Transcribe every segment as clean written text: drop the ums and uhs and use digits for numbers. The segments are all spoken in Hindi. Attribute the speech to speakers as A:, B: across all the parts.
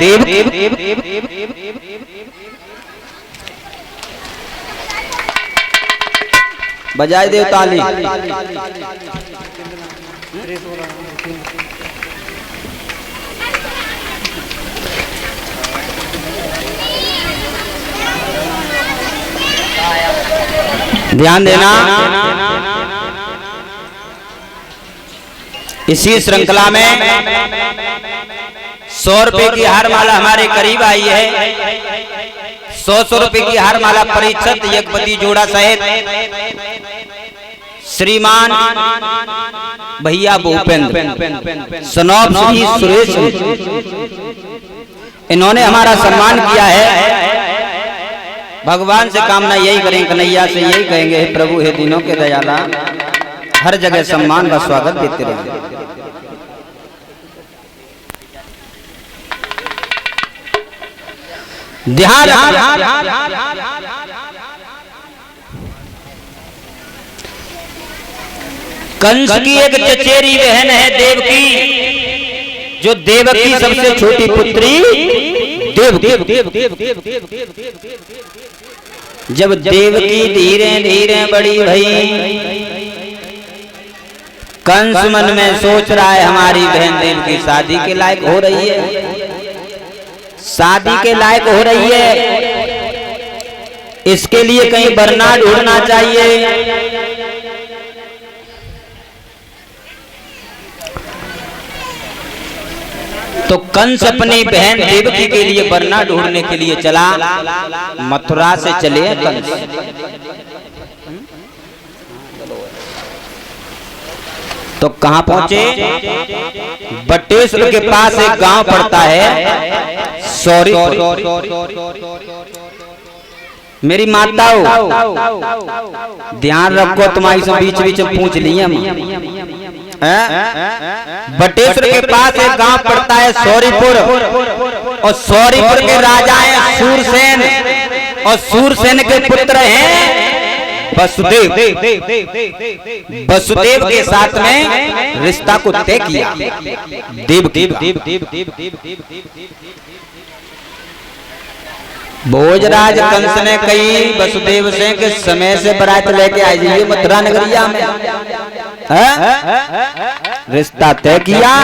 A: देव बजाए देव ताली। ध्यान देना, इसी श्रृंखला में 100 रुपए की हार माला हमारे करीब आई है। 100 रुपए की हार माला परिषद यज्ञपति जोड़ा सहित श्रीमान भैया भूपेंद्र सनौब श्री सुरेश, इन्होंने हमारा सम्मान किया है। भगवान से कामना यही करें, कन्हैया से यही कहेंगे, हे प्रभु हे दिनों के दयाला, हर जगह सम्मान का स्वागत देते रहे। ध्यान, कंस की एक चचेरी बहन है देवकी, जो देवकी सबसे छोटी पुत्री जब देवकी धीरे धीरे बड़ी भई, कंस मन में सोच रहा है हमारी बहन देवकी शादी के लायक हो रही है, शादी के लायक हो रही है, इसके लिए कहीं वरना ढूंढना चाहिए। तो कंस अपनी बहन देवकी के लिए वरना ढूंढने के लिए चला। मथुरा से चले कंस, तो कहां पहुंचे? बटेश्वर के पास एक गांव पड़ता है सौरी। मेरी माताओं ध्यान रखो, तुम्हारी सब बीच बीच में पूछ लिए हम। बटेश्वर के पास एक गांव पड़ता है सौरीपुर, और सौरीपुर के राजा हैं सूरसेन, और सूरसेन के पुत्र हैं वसुदेव। वसुदेव के साथ में रिश्ता को तय किया भोजराज कंस ने कही वसुदेव से कि समय से बारात लेके आ जाइए मथुरा नगरिया में। रिश्ता तय किया।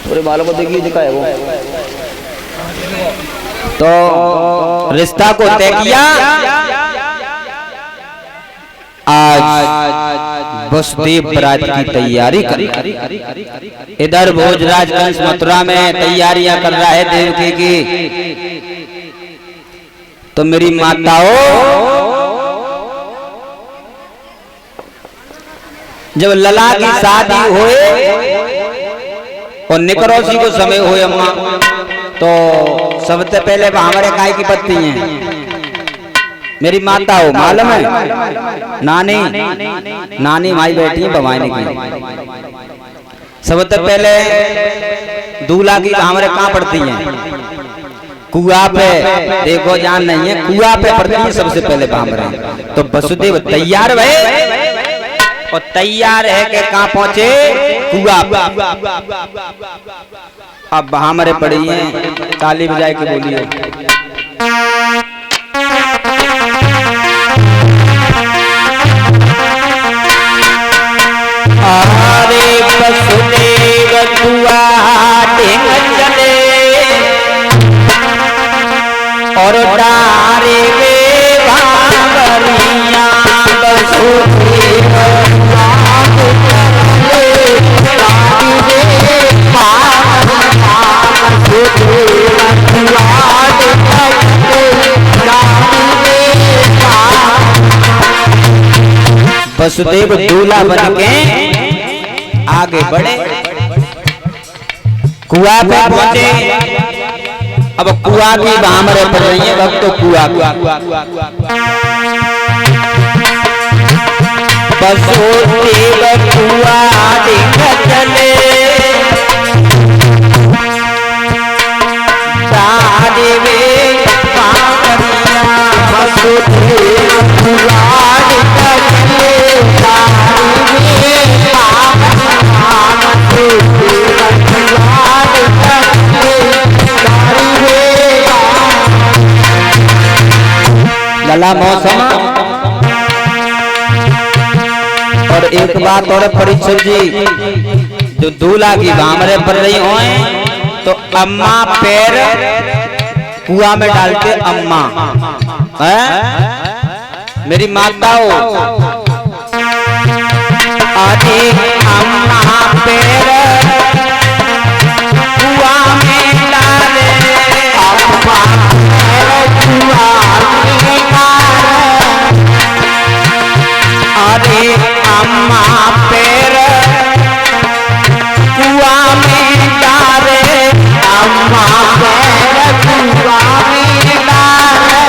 A: पूरे बालों को देखिए दिखा है वो। तो रिश्ता को तय किया। आज वसुदेव बारात की तैयारी कर, इधर भोजराज कंस मथुरा में तैयारियां कर रहा है देवकी की। तो मेरी माताओं, जब लला की शादी हुए और निकरोसी को समय हुए अम्मा, तो सबसे पहले हमारे काय की पत्ती हैं। मेरी माता हो मालूम है, नानी माई बैठी है भवानी की। सबसे पहले दूल्हा की हमारे कहाँ पड़ती हैं? कुआ पे। देखो जान नहीं है, कुआ पे पड़ती है सबसे पहले भामरे। तो वसुदेव तैयार भये, और तैयार है कि कहाँ पहुंचे? कुआ पे। अब भामरे पड़ी हैं, ताली बजाए के बोलिए। अरे वसुदेव कुआ ढेंग चले, और डारे वे भावरिया वसुदेव वसुदेव दूल्हा बन के आगे बढ़े, कुआ पे पहुंचे। अब कुआ की भामरे पड़ रही है, अब तो कुआ वसुदेव कुआ देख चले, वे वसुदेव कुआ देख भला मौसम। और एक बात और परीक्षक जी, जो दूल्हा की भामरे पड़ रही हो तो अम्मा पैर कुआं में डालते अम्मा है मेरी माताओं। आदि अम्मा पैर कुआं में डाले अम्मा अरे अम्मा पैर कुआं में डाले अम्मा पैर कुआं में डाले।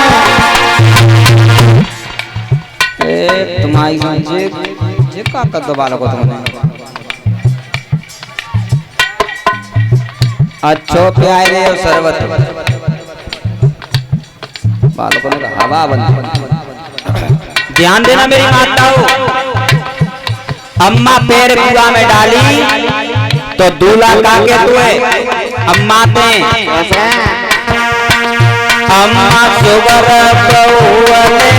A: तुम्हारी जे का कद बालक को तुमने अच्छो प्यारे सरबत बालकों ने हवा बंद। ध्यान देना मेरी माताओं, अम्मा पैर कुआं में डाली तो दूल्हा काके तुए अम्मा ते अम्मा सुगर बहुले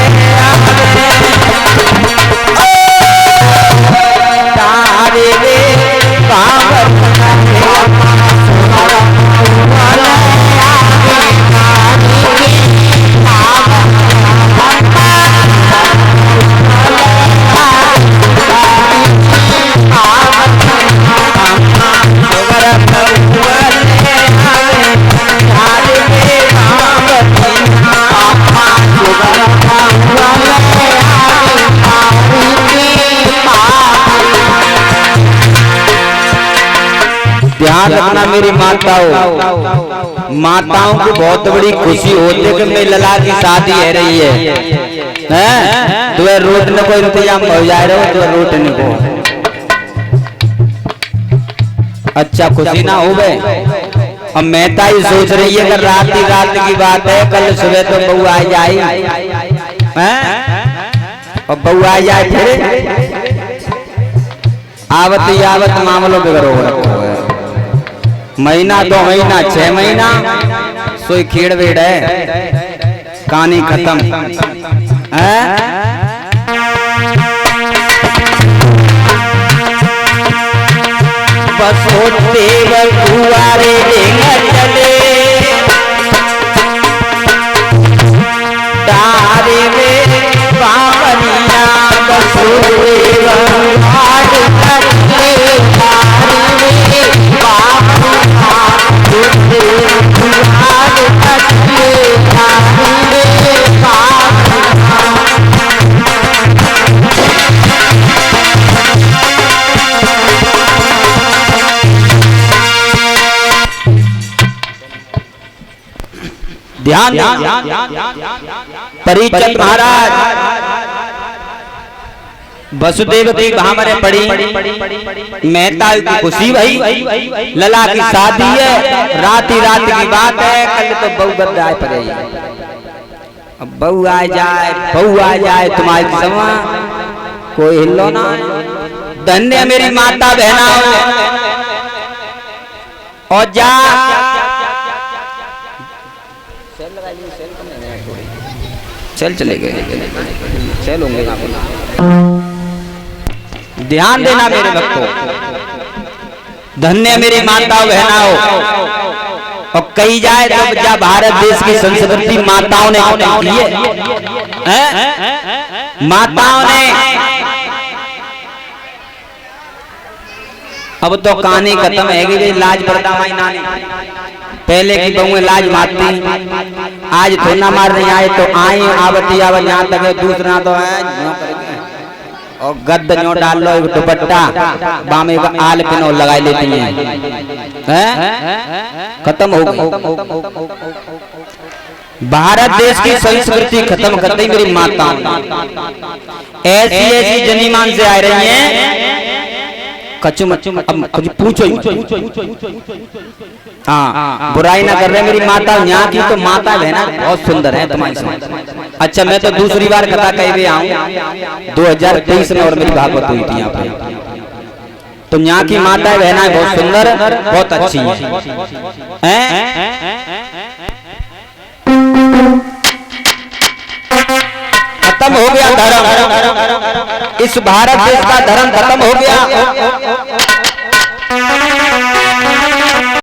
A: तारे रे बाबर ध्यान रखना मेरी माताओं, माताओं को बहुत बड़ी खुशी होती है कि मेरी लला की शादी है रही है तुम्हें रोटने को इंतजाम हो जा रहे हो, तुम्हें रोटने को अच्छा खुशी ना हो गए। अब मेहता ही सोच रही है कि रात की बात है, कल सुबह तो बहू आ जाए और बहू आ जाए फिर आवत मामलों पे करो महीना 2 महीना 6 महीना सोई खेड़ वेड़ है कहानी खत्म है। बस होते कुआरे चले तारे में बावरिया बस ध्यान परिचय महाराज वसुदेव की भामरे पड़ी मेहता की खुशी भाई लला की शादी है रात की बात है कल तो बहू बदलाए पड़ेगी। अब बहू आ जाए तुम्हारी समा कोई हिलो ना। धन्य मेरी माता बहना और जा चल चले गए चल होंगे। ध्यान देना मेरे भक्तों, धन्य मेरी माताओं बहनाओं। और कही जाए तो जब भारत देश की संस्कृति माताओं ने की है, माताओं ने अब तो कहानी खत्म है कि लाज पर्दा माई नानी पहले की बहुएं लाज मारती आज थोड़ा मार नहीं आए तो आई आवती यहाँ तक है दूसरा तो है और गद्द न्यो डाल लो एक दुपट्टा बामे का आल पिनो लगा लेती हैं खत्म हो गई। भारत देश की संस्कृति खत्म कर दी मेरी माताओं ऐसी जनीमान से आ रही हैं अब पूछो हाँ बुराई ना कर रहे मेरी माता यहाँ की तो माता है ना बहुत सुंदर है तुम्हारी समझ। अच्छा मैं तो दूसरी बार कथा कही भी आऊँ 2023 में और मेरी भागवत हुई थी यहाँ पे तो यहाँ की माता बहना बहुत सुंदर बहुत अच्छी है। खत्म हो गया धर्म, इस भारत देश का धर्म खत्म हो गया।